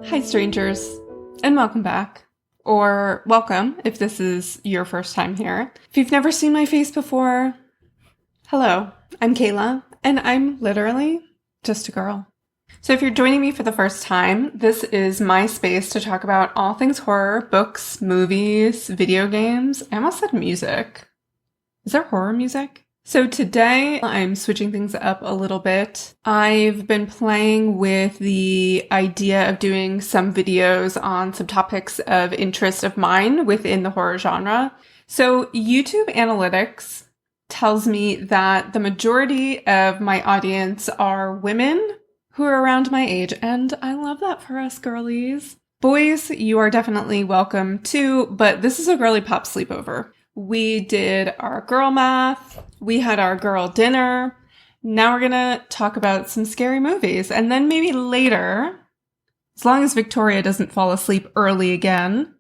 Hi, strangers, and welcome back. Or welcome if this is your first time here. If you've never seen my face before, hello, I'm Kayla, and I'm literally just a girl. So if you're joining me for the first time, this is my space to talk about all things horror, books, movies, video games. I almost said music. Is there horror music? So today I'm switching things up a little bit. I've been playing with the idea of doing some videos on some topics of interest of mine within the horror genre. So YouTube analytics tells me that the majority of my audience are women who are around my age, and I love that for us girlies. Boys, you are definitely welcome too, but this is a girly pop sleepover. We did our girl math. We had our girl dinner. Now we're going to talk about some scary movies. And then maybe later, as long as Victoria doesn't fall asleep early again,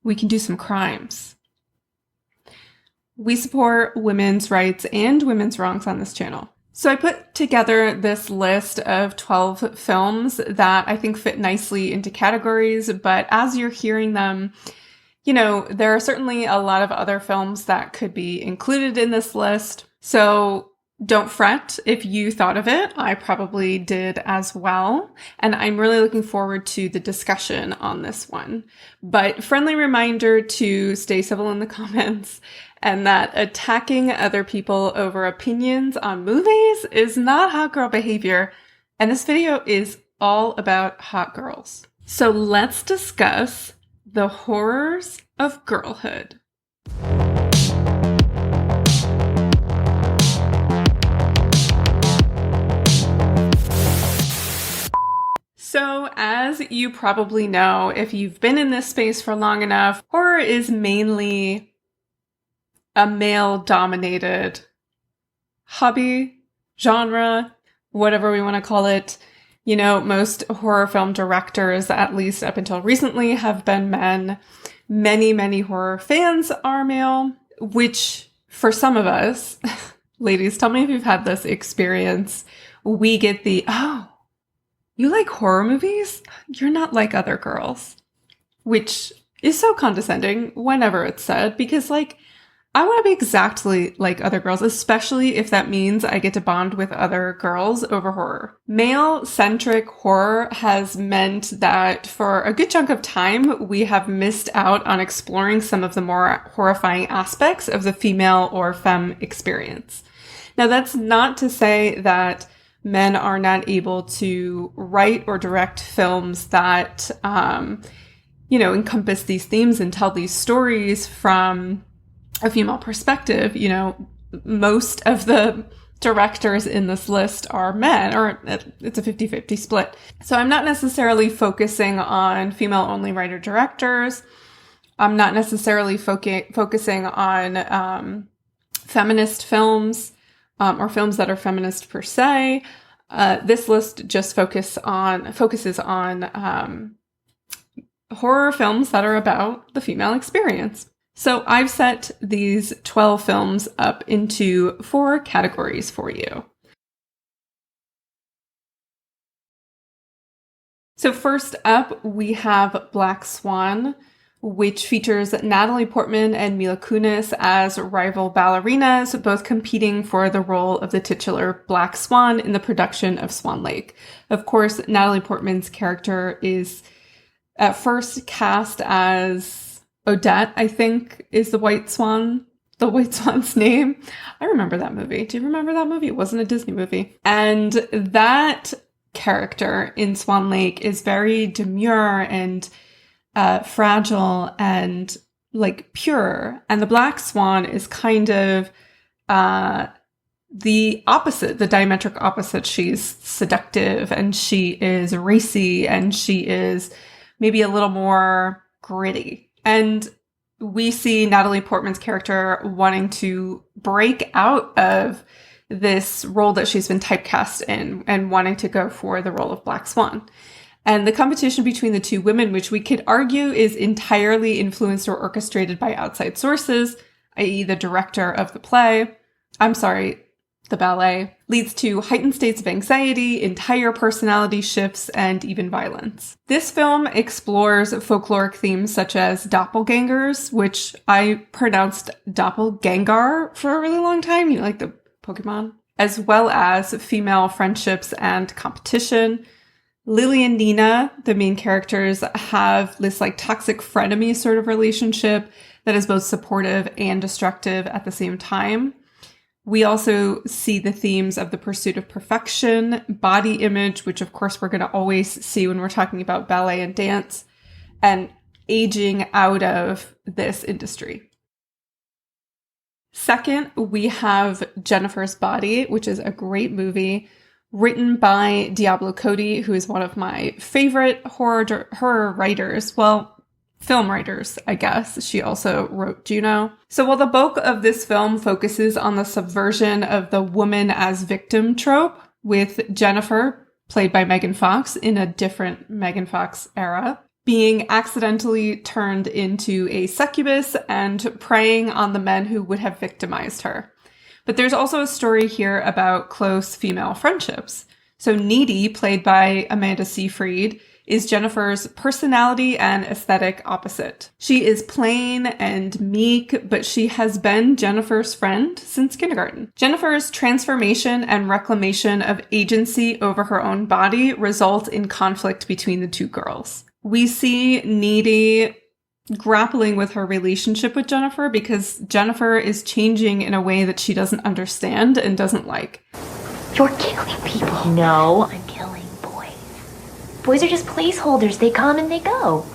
we can do some crimes. We support women's rights and women's wrongs on this channel. So I put together this list of 12 films that I think fit nicely into categories, but as you're hearing them, you know, there are certainly a lot of other films that could be included in this list. So don't fret if you thought of it. I probably did as well. And I'm really looking forward to the discussion on this one. But friendly reminder to stay civil in the comments and that attacking other people over opinions on movies is not hot girl behavior. And this video is all about hot girls. So let's discuss the horrors of girlhood. So, as you probably know, if you've been in this space for long enough, horror is mainly a male-dominated hobby, genre, whatever we want to call it. You know, most horror film directors, at least up until recently, have been men. Many horror fans are male, which for some of us, ladies, tell me if you've had this experience. We get the, oh, you like horror movies? You're not like other girls, which is so condescending whenever it's said, because like, I want to be exactly like other girls, especially if that means I get to bond with other girls over horror. Male-centric horror has meant that for a good chunk of time, we have missed out on exploring some of the more horrifying aspects of the female or femme experience. Now, that's not to say that men are not able to write or direct films that, encompass these themes and tell these stories from a female perspective. You know, most of the directors in this list are men, or it's a 50-50 split. So I'm not necessarily focusing on female-only writer-directors. I'm not necessarily focusing on feminist films or films that are feminist per se. This list just focuses on horror films that are about the female experience. So I've set these 12 films up into 4 categories for you. So first up, we have Black Swan, which features Natalie Portman and Mila Kunis as rival ballerinas, both competing for the role of the titular Black Swan in the production of Swan Lake. Of course, Natalie Portman's character is at first cast as Odette, I think, is the White Swan's name. I remember that movie. Do you remember that movie? It wasn't a Disney movie. And that character in Swan Lake is very demure and fragile and like pure. And the Black Swan is kind of the opposite, the diametric opposite. She's seductive and she is racy and she is maybe a little more gritty. And we see Natalie Portman's character wanting to break out of this role that she's been typecast in and wanting to go for the role of Black Swan. And the competition between the two women, which we could argue is entirely influenced or orchestrated by outside sources, i.e. the director of the play. I'm sorry, the ballet, leads to heightened states of anxiety, entire personality shifts, and even violence. This film explores folkloric themes such as doppelgangers, which I pronounced doppelganger for a really long time, like the Pokemon, as well as female friendships and competition. Lily and Nina, the main characters, have this toxic frenemy sort of relationship that is both supportive and destructive at the same time. We also see the themes of the pursuit of perfection, body image, which of course we're going to always see when we're talking about ballet and dance, and aging out of this industry. Second, we have Jennifer's Body, which is a great movie written by Diablo Cody, who is one of my favorite horror writers. Well, film writers, I guess. She also wrote Juno. So while the bulk of this film focuses on the subversion of the woman as victim trope, with Jennifer, played by Megan Fox in a different Megan Fox era, being accidentally turned into a succubus and preying on the men who would have victimized her. But there's also a story here about close female friendships. So Needy, played by Amanda Seyfried, is Jennifer's personality and aesthetic opposite. She is plain and meek, but she has been Jennifer's friend since kindergarten. Jennifer's transformation and reclamation of agency over her own body result in conflict between the two girls. We see Needy grappling with her relationship with Jennifer because Jennifer is changing in a way that she doesn't understand and doesn't like. You're killing people. No, I'm killing boys. Boys are just placeholders. They come and they go.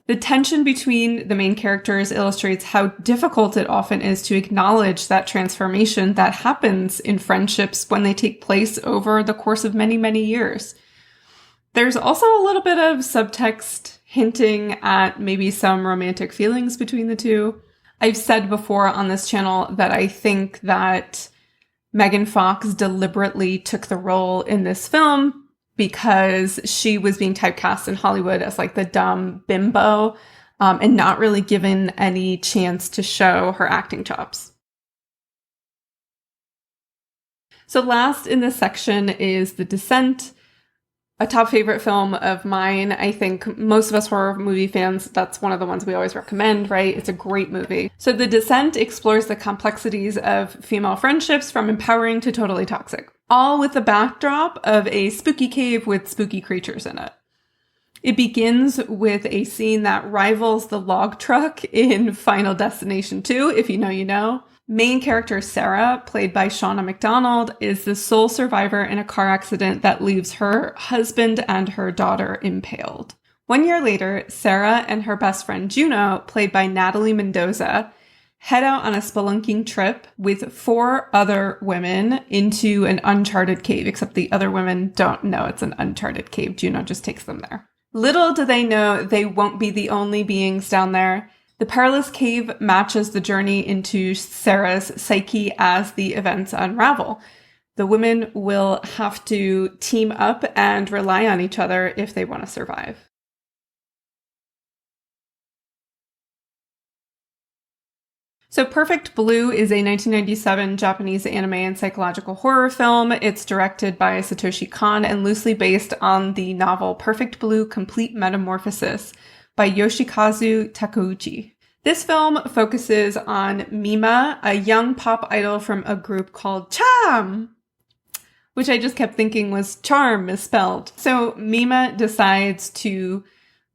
The tension between the main characters illustrates how difficult it often is to acknowledge that transformation that happens in friendships when they take place over the course of many, many years. There's also a little bit of subtext hinting at maybe some romantic feelings between the two. I've said before on this channel that I think that Megan Fox deliberately took the role in this film because she was being typecast in Hollywood as the dumb bimbo and not really given any chance to show her acting chops. So last in this section is The Descent, a top favorite film of mine. I think most of us horror movie fans, that's one of the ones we always recommend, right? It's a great movie. So The Descent explores the complexities of female friendships from empowering to totally toxic, all with the backdrop of a spooky cave with spooky creatures in it. It begins with a scene that rivals the log truck in Final Destination 2, if you know, you know. Main character Sarah, played by Shauna McDonald, is the sole survivor in a car accident that leaves her husband and her daughter impaled. 1 year later, Sarah and her best friend Juno, played by Natalie Mendoza, head out on a spelunking trip with 4 other women into an uncharted cave, except the other women don't know it's an uncharted cave. Juno just takes them there. Little do they know they won't be the only beings down there. The perilous cave matches the journey into Sarah's psyche as the events unravel. The women will have to team up and rely on each other if they want to survive. So Perfect Blue is a 1997 Japanese anime and psychological horror film. It's directed by Satoshi Kon and loosely based on the novel Perfect Blue: Complete Metamorphosis by Yoshikazu Takeuchi. This film focuses on Mima, a young pop idol from a group called Cham, which I just kept thinking was charm misspelled. So Mima decides to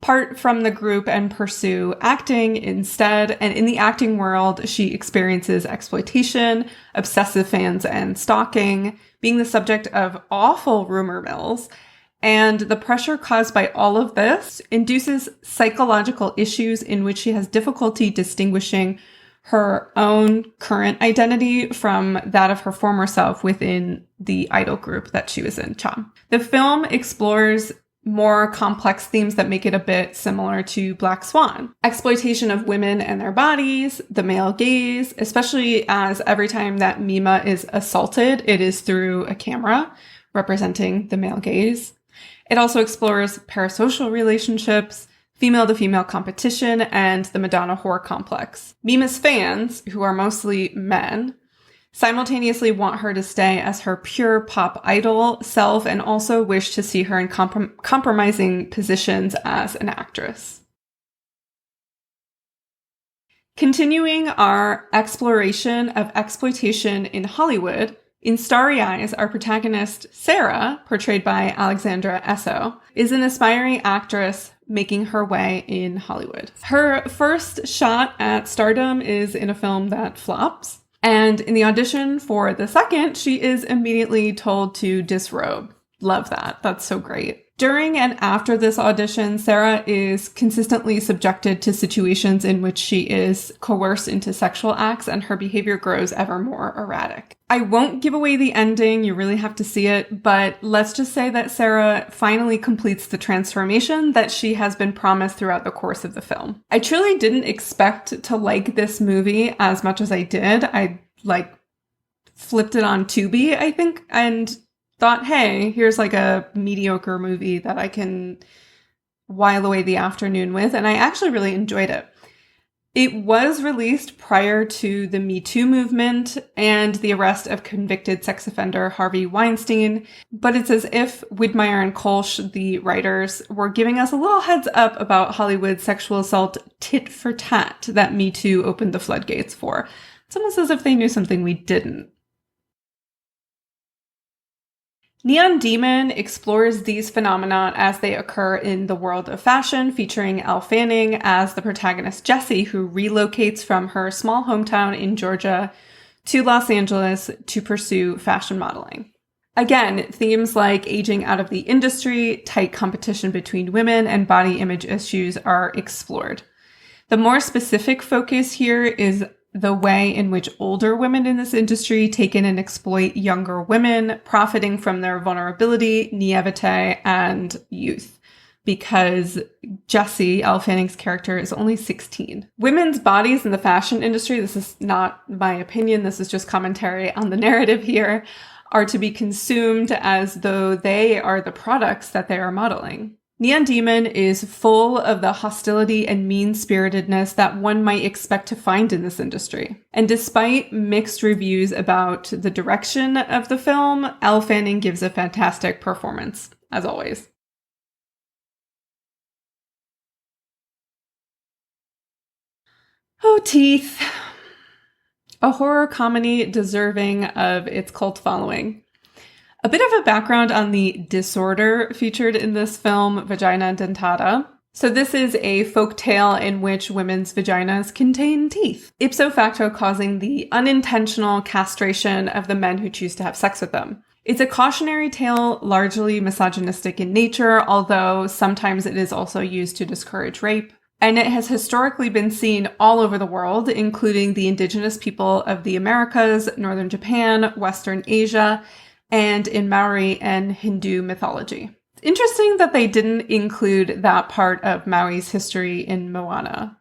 part from the group and pursue acting instead. And in the acting world, she experiences exploitation, obsessive fans, and stalking, being the subject of awful rumor mills. And the pressure caused by all of this induces psychological issues in which she has difficulty distinguishing her own current identity from that of her former self within the idol group that she was in, Cham. The film explores more complex themes that make it a bit similar to Black Swan. Exploitation of women and their bodies, the male gaze, especially as every time that Mima is assaulted, it is through a camera representing the male gaze. It also explores parasocial relationships, female-to-female competition, and the Madonna whore complex. Mima's fans, who are mostly men, simultaneously want her to stay as her pure pop idol self and also wish to see her in compromising positions as an actress. Continuing our exploration of exploitation in Hollywood, in Starry Eyes, our protagonist, Sarah, portrayed by Alexandra Esso, is an aspiring actress making her way in Hollywood. Her first shot at stardom is in a film that flops, and in the audition for the second, she is immediately told to disrobe. Love that. That's so great. During and after this audition, Sarah is consistently subjected to situations in which she is coerced into sexual acts and her behavior grows ever more erratic. I won't give away the ending, you really have to see it, but let's just say that Sarah finally completes the transformation that she has been promised throughout the course of the film. I truly didn't expect to like this movie as much as I did. I flipped it on Tubi, I think, and thought, hey, here's like a mediocre movie that I can while away the afternoon with, and I actually really enjoyed it. It was released prior to the Me Too movement and the arrest of convicted sex offender Harvey Weinstein, but it's as if Widmeyer and Kolsch, the writers, were giving us a little heads up about Hollywood's sexual assault tit for tat that Me Too opened the floodgates for. It's almost as if they knew something we didn't. Neon Demon explores these phenomena as they occur in the world of fashion, featuring Elle Fanning as the protagonist Jessie, who relocates from her small hometown in Georgia to Los Angeles to pursue fashion modeling. Again, themes like aging out of the industry, tight competition between women, and body image issues are explored. The more specific focus here is the way in which older women in this industry take in and exploit younger women, profiting from their vulnerability, naivete, and youth. Because Jessie, Elle Fanning's character, is only 16. Women's bodies in the fashion industry, this is not my opinion, this is just commentary on the narrative here, are to be consumed as though they are the products that they are modeling. Neon Demon is full of the hostility and mean-spiritedness that one might expect to find in this industry. And despite mixed reviews about the direction of the film, Elle Fanning gives a fantastic performance, as always. Oh, Teeth. A horror comedy deserving of its cult following. A bit of a background on the disorder featured in this film, vagina dentata. So this is a folk tale in which women's vaginas contain teeth, ipso facto causing the unintentional castration of the men who choose to have sex with them. It's a cautionary tale, largely misogynistic in nature, although sometimes it is also used to discourage rape. And it has historically been seen all over the world, including the indigenous people of the Americas, northern Japan, Western Asia, and in Maori and Hindu mythology. It's interesting that they didn't include that part of Maui's history in Moana.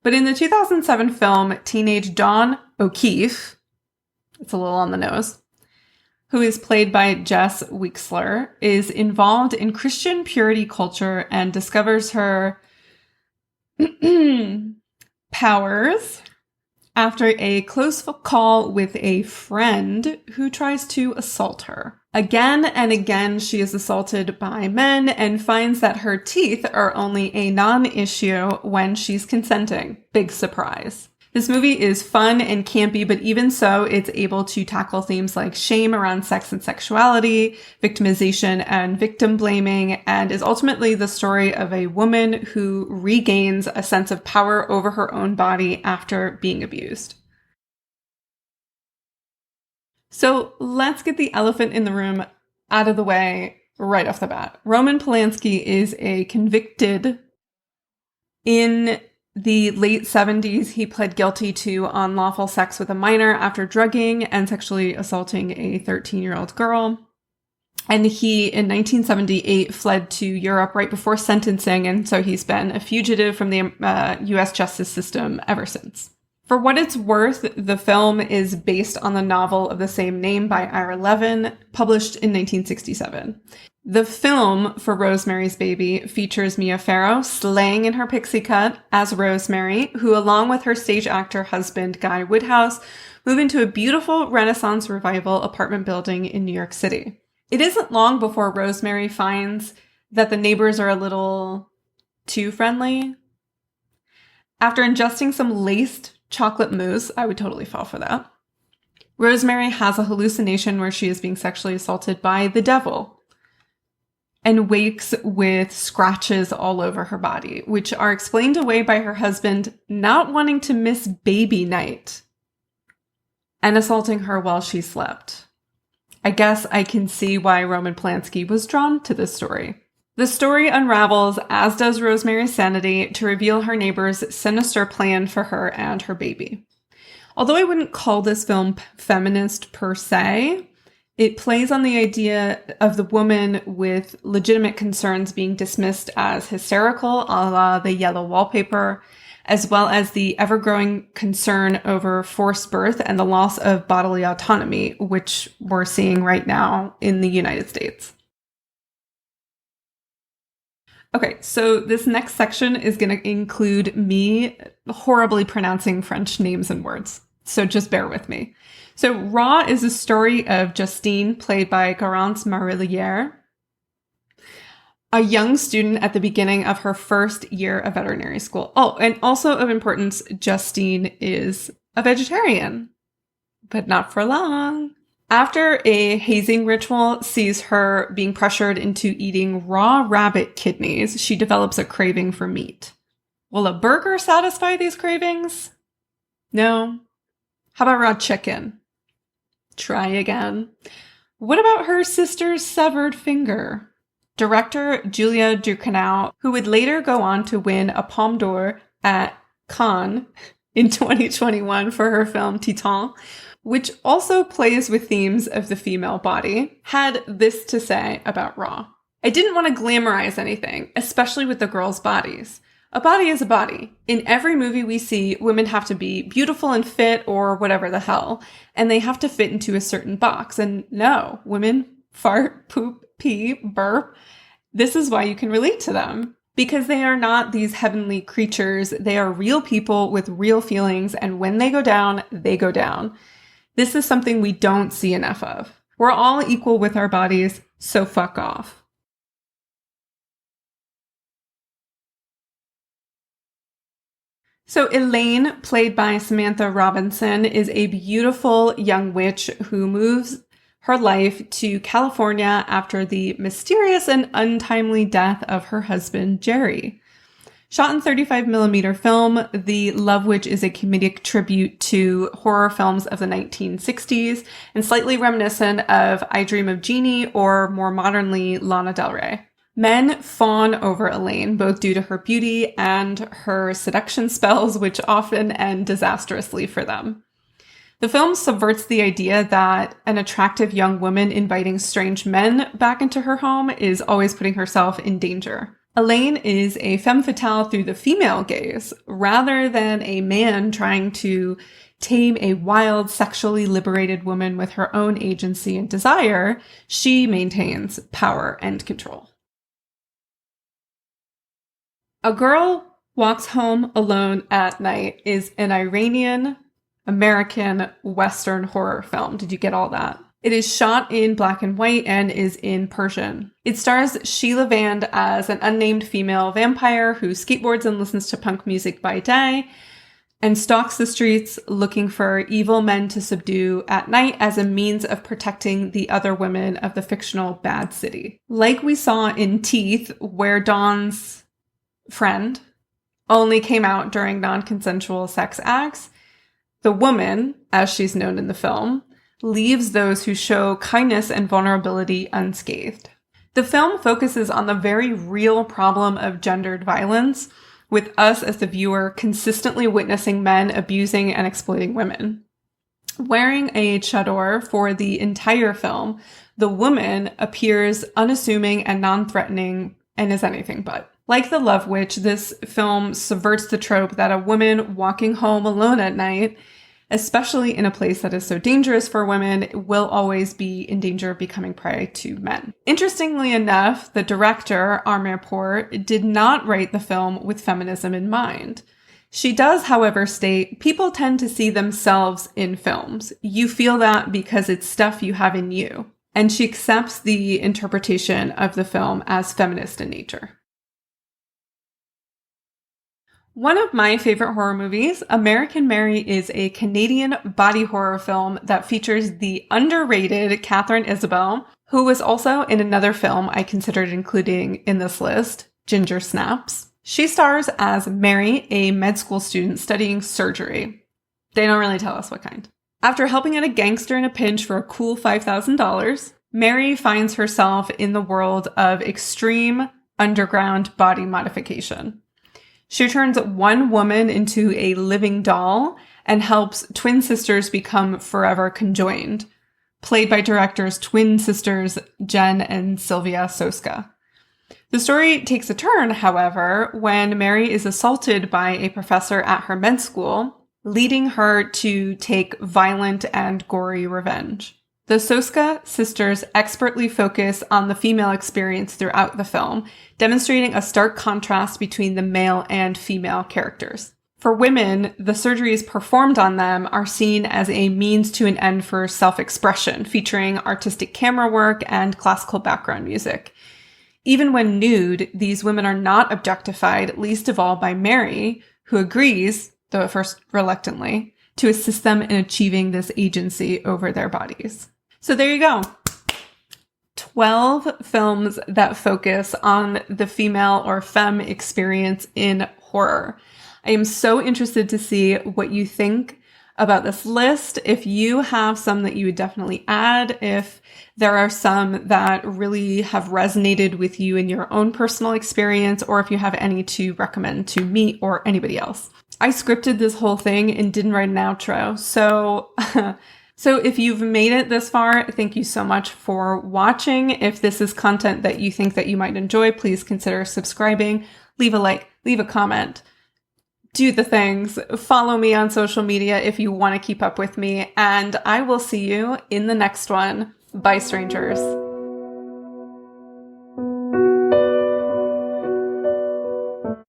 But in the 2007 film, teenage Dawn O'Keefe, it's a little on the nose, who is played by Jess Weixler, is involved in Christian purity culture and discovers her powers after a close call with a friend who tries to assault her. Again and again, she is assaulted by men and finds that her teeth are only a non-issue when she's consenting. Big surprise. This movie is fun and campy, but even so, it's able to tackle themes like shame around sex and sexuality, victimization and victim blaming, and is ultimately the story of a woman who regains a sense of power over her own body after being abused. So let's get the elephant in the room out of the way right off the bat. Roman Polanski is a convicted. In the late 70s, he pled guilty to unlawful sex with a minor after drugging and sexually assaulting a 13-year-old girl. And he, in 1978, fled to Europe right before sentencing, and so he's been a fugitive from the U.S. justice system ever since. For what it's worth, the film is based on the novel of the same name by Ira Levin, published in 1967. The film for Rosemary's Baby features Mia Farrow slaying in her pixie cut as Rosemary, who, along with her stage actor husband Guy Woodhouse, move into a beautiful Renaissance revival apartment building in New York City. It isn't long before Rosemary finds that the neighbors are a little too friendly. After ingesting some laced chocolate mousse, I would totally fall for that, Rosemary has a hallucination where she is being sexually assaulted by the devil and wakes with scratches all over her body, which are explained away by her husband not wanting to miss baby night and assaulting her while she slept. I guess I can see why Roman Polanski was drawn to this story. The story unravels, as does Rosemary's sanity, to reveal her neighbor's sinister plan for her and her baby. Although I wouldn't call this film feminist per se, it plays on the idea of the woman with legitimate concerns being dismissed as hysterical, a la the yellow wallpaper, as well as the ever-growing concern over forced birth and the loss of bodily autonomy, which we're seeing right now in the United States. Okay, so this next section is going to include me horribly pronouncing French names and words, so just bear with me. So Raw is a story of Justine, played by Garance Marillier, a young student at the beginning of her first year of veterinary school. Oh, and also of importance, Justine is a vegetarian, but not for long. After a hazing ritual sees her being pressured into eating raw rabbit kidneys, she develops a craving for meat. Will a burger satisfy these cravings? No. How about raw chicken? Try again. What about her sister's severed finger? Director Julia Ducournau, who would later go on to win a Palme d'Or at Cannes in 2021 for her film Titan, which also plays with themes of the female body, had this to say about Raw. I didn't want to glamorize anything, especially with the girls' bodies. A body is a body. In every movie we see, women have to be beautiful and fit or whatever the hell, and they have to fit into a certain box. And no, women fart, poop, pee, burp. This is why you can relate to them. Because they are not these heavenly creatures. They are real people with real feelings, and when they go down, they go down. This is something we don't see enough of. We're all equal with our bodies, so fuck off. So Elaine, played by Samantha Robinson, is a beautiful young witch who moves her life to California after the mysterious and untimely death of her husband, Jerry. Shot in 35mm film, The Love Witch is a comedic tribute to horror films of the 1960s and slightly reminiscent of I Dream of Jeannie or more modernly Lana Del Rey. Men fawn over Elaine, both due to her beauty and her seduction spells, which often end disastrously for them. The film subverts the idea that an attractive young woman inviting strange men back into her home is always putting herself in danger. Elaine is a femme fatale through the female gaze, rather than a man trying to tame a wild, sexually liberated woman with her own agency and desire. She maintains power and control. A Girl Walks Home Alone at Night is an Iranian-American Western horror film. Did you get all that? It is shot in black and white and is in Persian. It stars Sheila Vand as an unnamed female vampire who skateboards and listens to punk music by day and stalks the streets looking for evil men to subdue at night as a means of protecting the other women of the fictional Bad City. Like we saw in Teeth, where Dawn's friend only came out during non-consensual sex acts, the woman, as she's known in the film, leaves those who show kindness and vulnerability unscathed. The film focuses on the very real problem of gendered violence, with us as the viewer consistently witnessing men abusing and exploiting women. Wearing a chador for the entire film, the woman appears unassuming and non-threatening and is anything but. Like The Love Witch, this film subverts the trope that a woman walking home alone at night, especially in a place that is so dangerous for women, will always be in danger of becoming prey to men. Interestingly enough, the director, Amarpour, did not write the film with feminism in mind. She does, however, state, people tend to see themselves in films. You feel that because it's stuff you have in you. And she accepts the interpretation of the film as feminist in nature. One of my favorite horror movies, American Mary, is a Canadian body horror film that features the underrated Katharine Isabelle, who was also in another film I considered including in this list, Ginger Snaps. She stars as Mary, a med school student studying surgery. They don't really tell us what kind. After helping out a gangster in a pinch for a cool $5,000, Mary finds herself in the world of extreme underground body modification. She turns one woman into a living doll and helps twin sisters become forever conjoined, played by directors twin sisters Jen and Sylvia Soska. The story takes a turn, however, when Mary is assaulted by a professor at her med school, leading her to take violent and gory revenge. The Soska sisters expertly focus on the female experience throughout the film, demonstrating a stark contrast between the male and female characters. For women, the surgeries performed on them are seen as a means to an end for self-expression, featuring artistic camera work and classical background music. Even when nude, these women are not objectified, least of all by Mary, who agrees, though at first reluctantly, to assist them in achieving this agency over their bodies. So there you go. 12 films that focus on the female or femme experience in horror. I am so interested to see what you think about this list. If you have some that you would definitely add, if there are some that really have resonated with you in your own personal experience, or if you have any to recommend to me or anybody else. I scripted this whole thing and didn't write an outro. So if you've made it this far, thank you so much for watching. If this is content that you think that you might enjoy, please consider subscribing, leave a like, leave a comment. Do the things. Follow me on social media if you want to keep up with me, and I will see you in the next one. Bye, strangers.